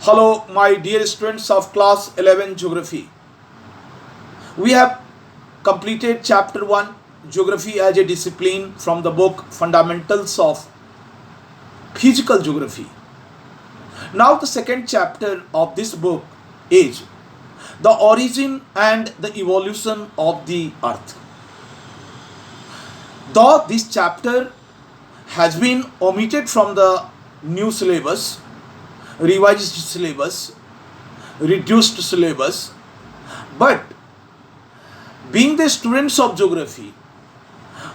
Hello, my dear students of class 11 Geography. We have completed chapter 1 Geography as a discipline from the book Fundamentals of Physical Geography. Now, the second chapter of this book is the origin and the evolution of the earth. Though this chapter has been omitted from the new syllabus, revised syllabus, reduced syllabus, but being the students of geography,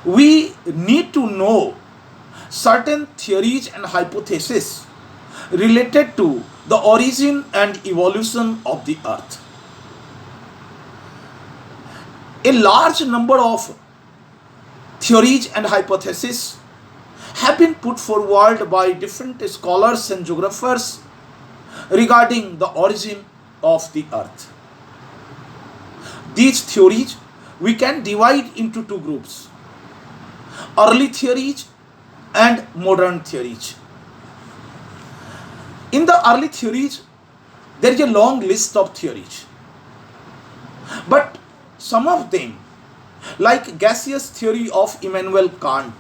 we need to know certain theories and hypotheses related to the origin and evolution of the earth. A large number of theories and hypotheses have been put forward by different scholars and geographers regarding the origin of the earth. These theories we can divide into two groups: early theories and modern theories. In the early theories, there is a long list of theories, but some of them, like gaseous theory of Immanuel Kant,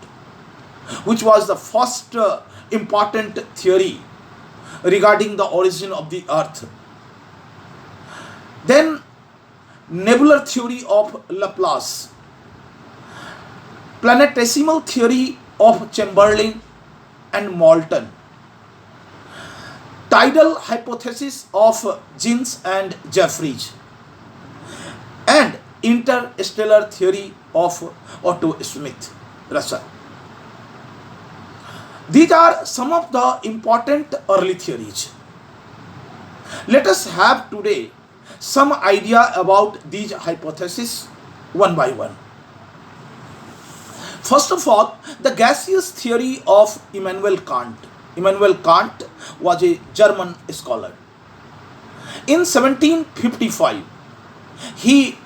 which was the first important theory regarding the origin of the earth. Then nebular theory of Laplace, planetesimal theory of Chamberlain and Moulton, tidal hypothesis of Jeans and Jeffreys, and interstellar theory of Otto Smith Russell. These are some of the important early theories. Let us have today some idea about these hypotheses one by one. First of all, the gaseous theory of Immanuel Kant. Immanuel Kant was a German scholar. In 1755, he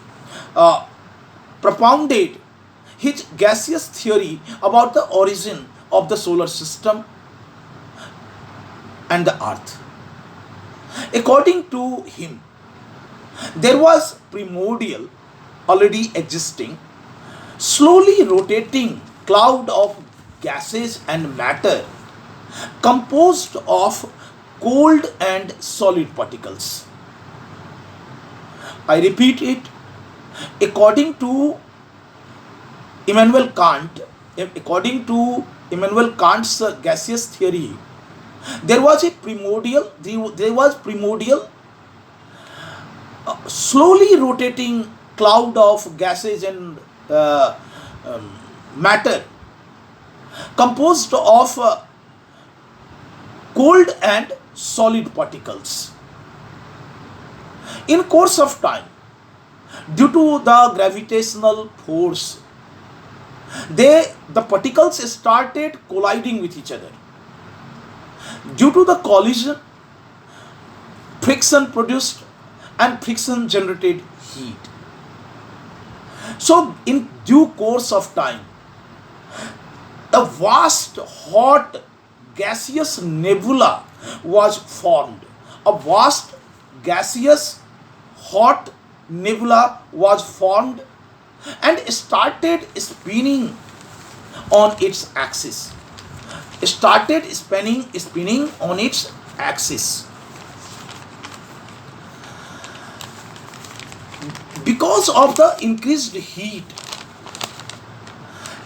propounded his gaseous theory about the origin of the solar system and the earth. According to him, there was primordial, already existing, slowly rotating cloud of gases and matter composed of cold and solid particles. I repeat it. According to Immanuel Kant, according to Immanuel Kant's gaseous theory, there was primordial, slowly rotating cloud of gases and matter composed of cold and solid particles. In course of time, due to the gravitational force, the particles started colliding with each other. Due to the collision, friction produced and friction generated heat. So in due course of time, a vast hot gaseous nebula was formed. A vast gaseous hot nebula was formed and started spinning on its axis. Started spinning on its axis. Because of the increased heat,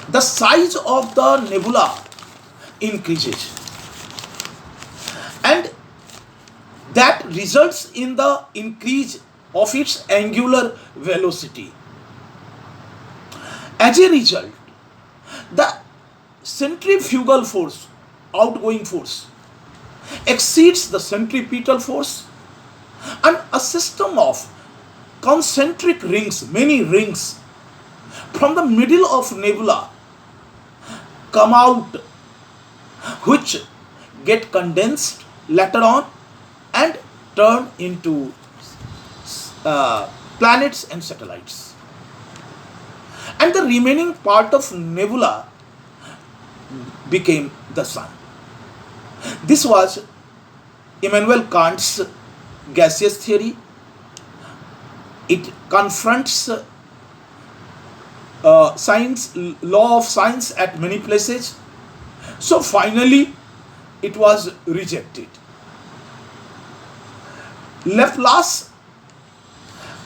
the size of the nebula increases, and that results in the increase of its angular velocity. As a result, the centrifugal force, outgoing force, exceeds the centripetal force, and a system of concentric rings, many rings, from the middle of nebula come out, which get condensed later on and turn into planets and satellites. And the remaining part of nebula became the sun. This was Immanuel Kant's gaseous theory. It confronts science, law of science at many places. So finally, it was rejected. Laplace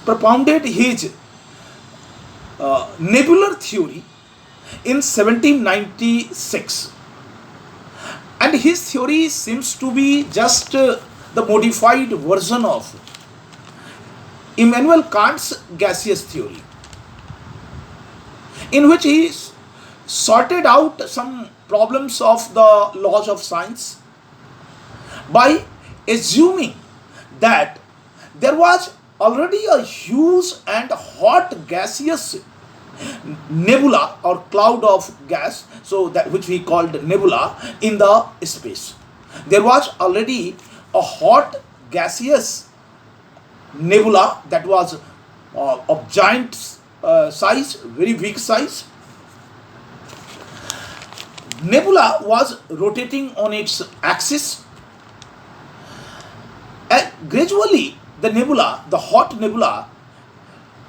propounded his nebular theory in 1796, and his theory seems to be just the modified version of Immanuel Kant's gaseous theory, in which he sorted out some problems of the laws of science by assuming that there was already a huge and hot gaseous nebula or cloud of gas, so that which we called nebula, in the space. There was already a hot gaseous nebula that was of giant size, very big size. Nebula was rotating on its axis, and gradually the nebula, the hot nebula,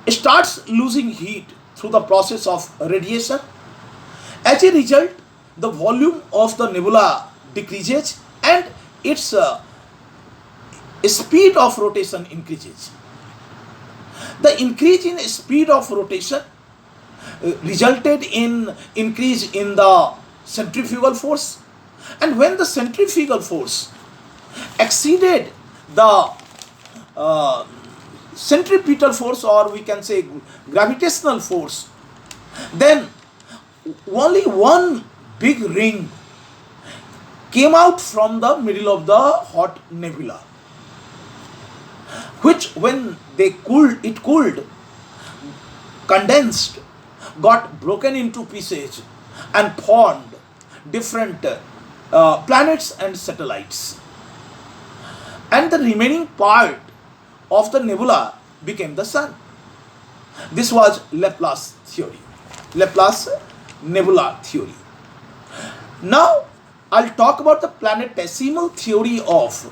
starts losing heat through the process of radiation. As a result, the volume of the nebula decreases and its speed of rotation increases. The increase in speed of rotation resulted in increase in the centrifugal force, and when the centrifugal force exceeded the centripetal force, or we can say gravitational force, then only one big ring came out from the middle of the hot nebula, which when it cooled, condensed, got broken into pieces and formed different planets and satellites, and the remaining part of the nebula became the sun. This was Laplace theory, Laplace nebula theory. Now I'll talk about the planetesimal theory of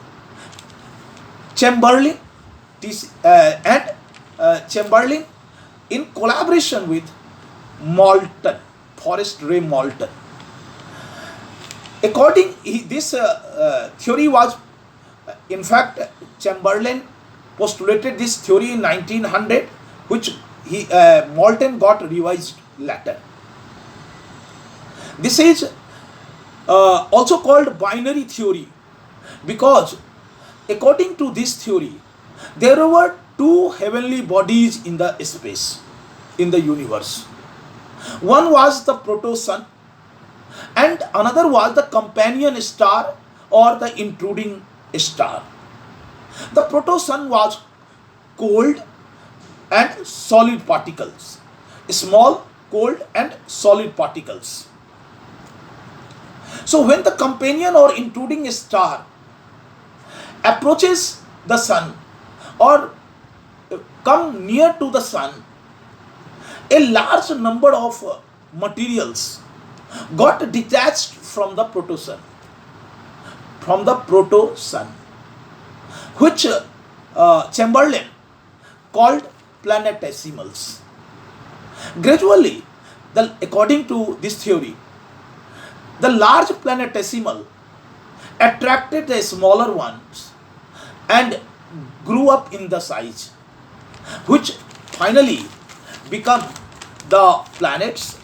Chamberlain and Chamberlain in collaboration with Moulton, Forrest Ray Moulton. This theory was, in fact, Chamberlain postulated this theory in 1900, which Moulton got revised later. This is also called binary theory, because according to this theory, there were two heavenly bodies in the space, in the universe. One was the proto-sun, and another was the companion star or the intruding star. The proto-sun was cold and solid particles, small, cold and solid particles. So when the companion or intruding star approaches the sun or come near to the sun, a large number of materials got detached from the proto-sun, which Chamberlain called planetesimals. Gradually, according to this theory, the large planetesimal attracted the smaller ones and grew up in the size, which finally become the planets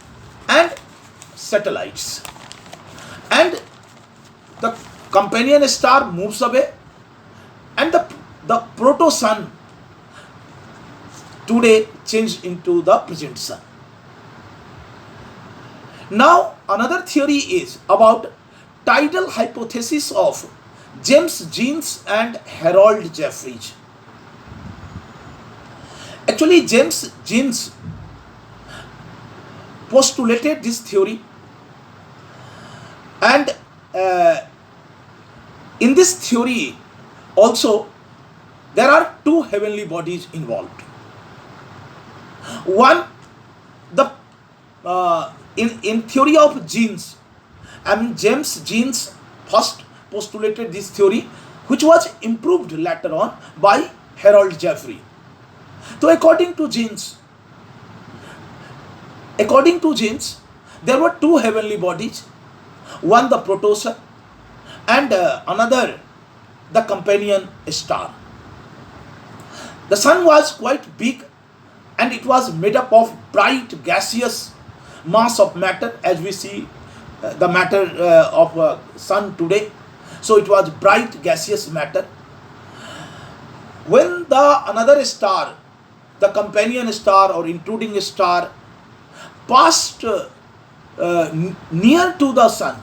and satellites. And the companion star moves away, and the proto-sun today changed into the present sun. Now another theory is about tidal hypothesis of James Jeans and Harold Jeffreys. Actually, James Jeans postulated this theory, and in this theory also there are two heavenly bodies involved. One, the in theory of genes, James Jeans first postulated this theory, which was improved later on by Harold Jeffrey. So according to James, there were two heavenly bodies, one the protosun and another the companion star. The sun was quite big and it was made up of bright gaseous mass of matter, as we see the matter of sun today. So it was bright gaseous matter. When the another star, the companion star or intruding star, passed near to the sun,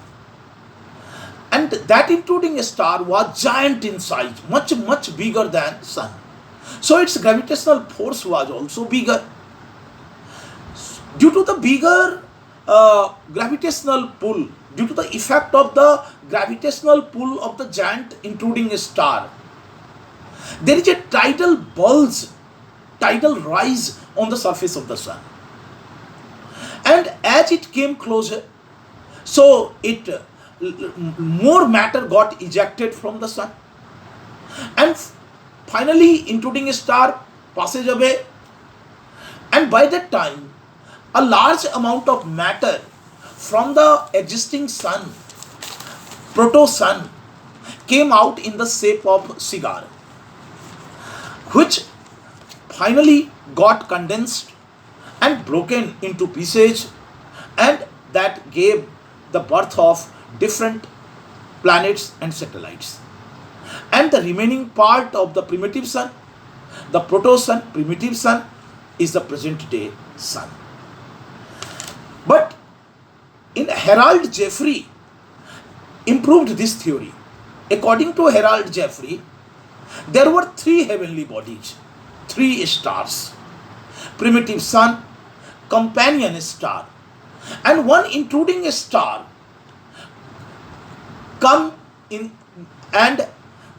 and that intruding star was giant in size, much bigger than sun. So its gravitational force was also bigger. Due to the bigger gravitational pull, due to the effect of the gravitational pull of the giant intruding star, there is a tidal bulge, tidal rise on the surface of the sun. And as it came closer, so more matter got ejected from the sun. And finally, intruding star passes away. And by that time, a large amount of matter from the existing sun, proto-sun, came out in the shape of cigar, which finally got condensed and broken into pieces, and that gave the birth of different planets and satellites. And the remaining part of the primitive sun, the proto-sun, primitive sun, is the present day sun. But in Harold Jeffrey improved this theory. According to Harold Jeffrey, there were three heavenly bodies, three stars: primitive sun, companion star, and one intruding star come in and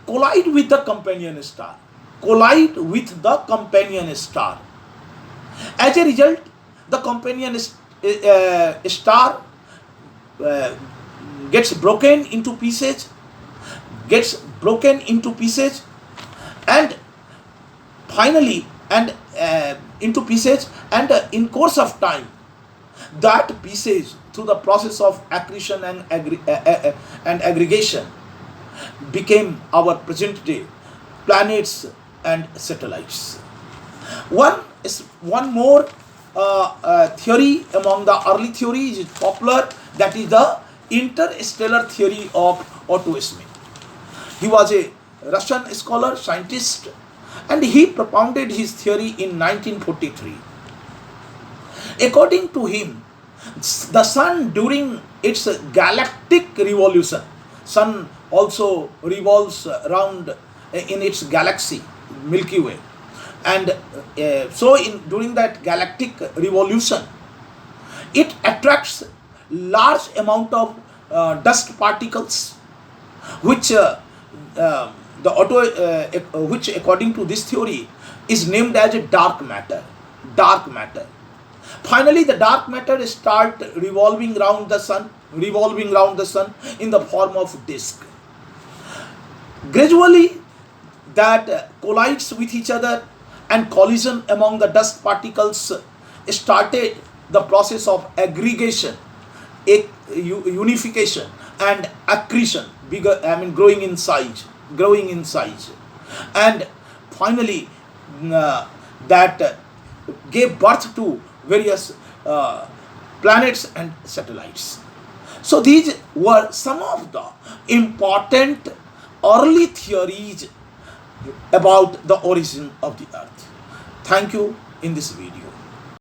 collide with the companion star. As a result, the companion star gets broken into pieces, and finally into pieces, and in course of time, that pieces, through the process of accretion and aggregation, became our present day planets and satellites. One more theory among the early theories is popular, that is the interstellar theory of Otto Schmidt. He was a Russian scholar, scientist, and he propounded his theory in 1943. According to him, the sun during its galactic revolution, sun also revolves around in its galaxy, Milky Way, and during that galactic revolution, it attracts large amount of dust particles, which which according to this theory is named as a dark matter. Finally, the dark matter start revolving around the sun in the form of disk. Gradually, that collides with each other, and collision among the dust particles started the process of aggregation, unification, and accretion, growing in size, and finally that gave birth to various planets and satellites. So these were some of the important early theories about the origin of the earth. Thank you in this video.